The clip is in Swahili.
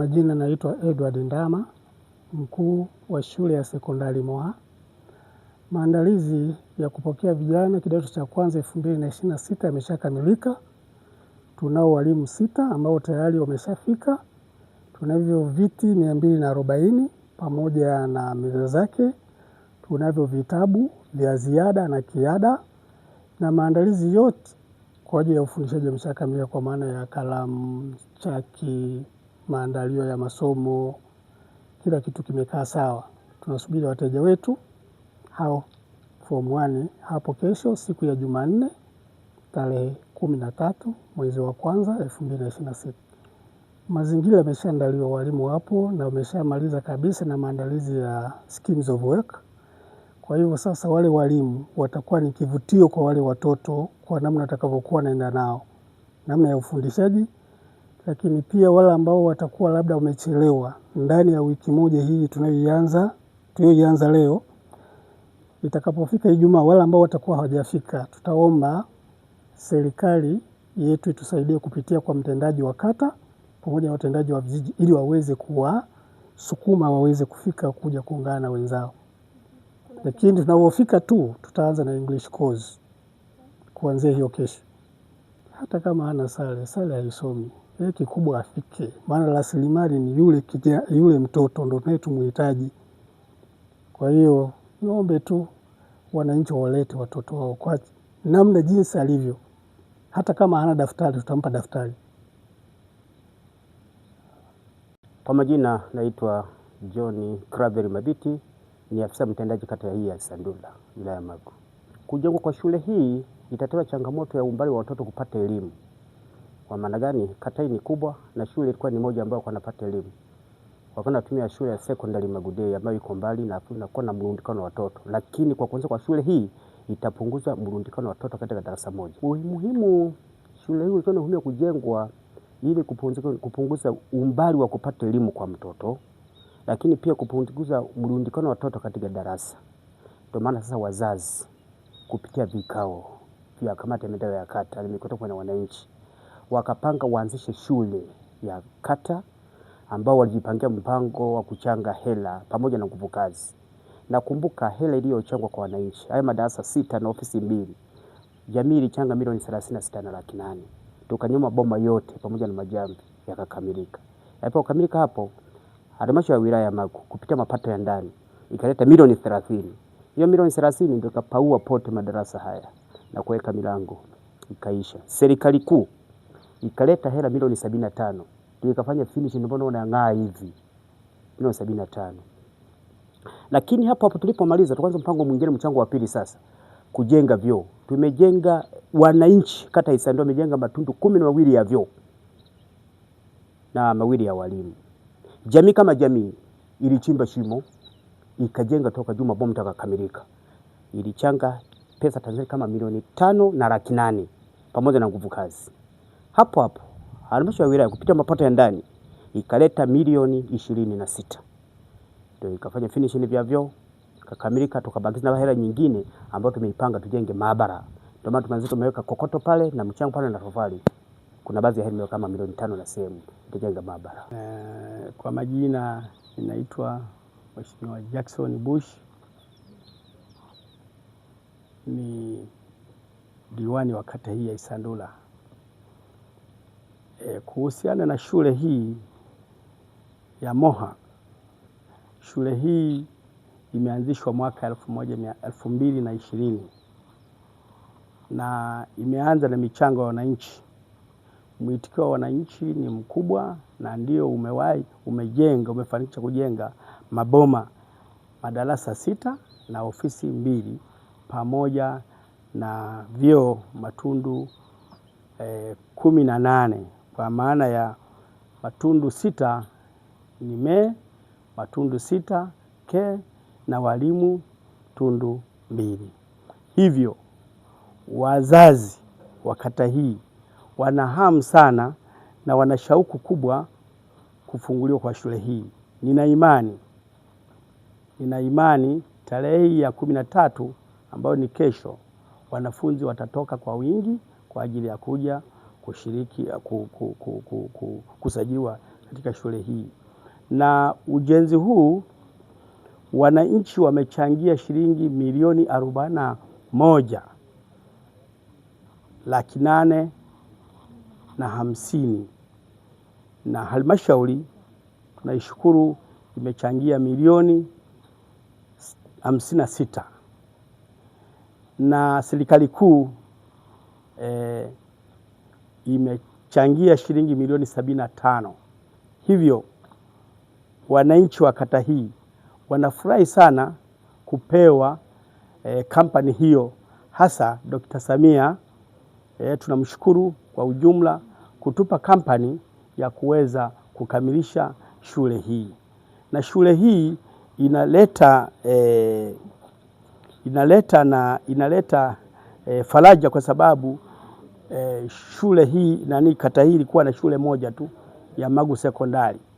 Majina naitwa Edward Ndama, mkuu wa shule ya sekondari Moha. Maandalizi ya kupokea vijana kidato cha kwanza 2026 yameshakamilika. Tunao walimu 6 ambao tayari wameshafika. Tunavyo viti 240 pamoja na meza zake. Tunavyo vitabu vya ziada na kiada, na maandalizi yote kwa ajili ya ufundishaji yameshakamilika, kwa maana ya kalamu, chaki, maandalio ya masomo, kila kitu kimekaa sawa. Tunasubiri wateja wetu hao form 1 hapo kesho, siku ya Jumanne tarehe 13 mwezi wa kwanza 2026. Mazingira yameshaandaliwa, walimu wapo na wameshamaliza kabisa na maandalizi ya schemes of work. Kwa hivyo sasa wale walimu watakuwa ni kivutio kwa wale watoto kwa namna watakavyokuwa naenda nao, namna ya ufundishaji. Lakini pia wale ambao watakuwa labda wamechelewa, ndani ya wiki moja hii tunayoianza leo, itakapofika Ijumaa, wale ambao watakuwa hawajafika, tutaomba serikali yetu itusaidie kupitia kwa mtendaji wa kata pamoja na watendaji wa vijiji, ili waweze kuwasukuma waweze kufika kuja kuungana na wenzao. Lakini tunapofika tu tutaanza na English course kuanzia hiyo kesho. Hata kama hana sare haisomi. Kikubwa afike, maana rasilimali ni yule mtoto ndo tunayemhitaji. Kwa hiyo niombe tu wananchi walete watoto wao kwa namna jinsi alivyo. Hata kama hana daftari tutampa daftari. Kwa majina naitwa John Cravery Mabiti, ni afisa mtendaji kata hii ya Isandula, wilaya ya Magu. Kujengwa kwa shule hii itatoa changamoto ya umbali wa watoto kupata elimu. Kwa maana gani? Kata hii ni kubwa na shule ilikuwa ni moja ambayo wanapata elimu. Wakana tumia shule ya sekondari Magudei ambayo iko mbali na kuna na mrundikano wa watoto. Lakini kwa kuanza kwa shule hii itapunguza mrundikano wa watoto katika darasa moja. Muhimu shule hii ilikuwa muhimu kujengwa ili kupunguza umbali wa kupata elimu kwa mtoto, lakini pia kupunguza mrundikano wa watoto katika darasa. Ndio maana sasa wazazi kupitia vikao vya kamati ya maendeleo ya kata nimekutoka na wananchi wakapanga waanzishe shule ya kata, ambao walijipangia mpango wa kuchanga hela pamoja na nguvu kazi. Nakumbuka hela iliyochangwa kwa wananchi, haya madarasa 6 na ofisi 2, jamii ilichanga milioni 36 na laki 8. Tukanyoma boma yote pamoja na majambi yakakamilika. Hapo kukamilika hapo, halmashauri ya wilaya ya Magu kupitia mapato ya ndani ikaleta milioni 30. Hiyo milioni 30 ndio kapaua pote madarasa haya na kuweka milango ikaisha. Serikali kuu ikaleta hela milioni 75. Ndio ikafanya finish, ndio unaona ng'aa hivi. Milioni 75. Lakini hapo tulipomaliza tukaanza mpango mwingine, mchango wa pili sasa, kujenga vyoo. Tumejenga, wananchi kata Isandula wamejenga matundu 12 ya vyoo na 2 ya walimu. Jamii kama jamii ilichimba shimo ikajenga toka juu, mabomu takakamilika. Ilichanga pesa Tanzania kama milioni 5 na laki 8 pamoja na nguvu kazi. Hapo halmashauri ya wilaya kupitia mapato ya ndani ikaleta milioni 26. Ndio ikafanya finishing vya vyoo kakamilika, tukabakiza na hela nyingine ambayo tumeipanga tujenge maabara. Ndio maana tumeanza tumeweka kokoto pale na mchanga pale na tofali. Kuna baadhi ya hela kama milioni 5 na sehemu tujenga maabara. Kwa majina ninaitwa Mheshimiwa Jackson Bush, ni diwani wa kata hii ya Isandula. Kuhusiana na shule hii ya Moha, shule hii imeanzishwa mwaka 2020 na imeanza na michango ya wananchi. Mwitikio wa wananchi ni mkubwa na ndio umefanikisha kujenga maboma, madarasa 6 na ofisi 2 pamoja na vyoo matundu 18, kwa maana ya matundu 6 ni matundu 6 na walimu tundu 2. Hivyo wazazi wa kata hii wana hamu sana na wana shauku kubwa kufunguliwa kwa shule hii. Nina imani tarehe ya 13 ambayo ni kesho, wanafunzi watatoka kwa wingi kwa ajili ya kuja kushiriki kusajiliwa katika shule hii, na ujenzi huu wananchi wamechangia shilingi milioni 41,850,000 na halmashauri tunaishukuru imechangia milioni 56 na serikali kuu imechangia shilingi milioni 75. Hivyo wananchi wa kata hii wanafurahi sana kupewa kampani hiyo, hasa Dr. Samia tunamshukuru kwa ujumla kutupa kampani ya kuweza kukamilisha shule hii, na shule hii inaleta faraja kwa sababu shule hii kata hii ilikuwa na shule moja tu ya Magu Sekondari.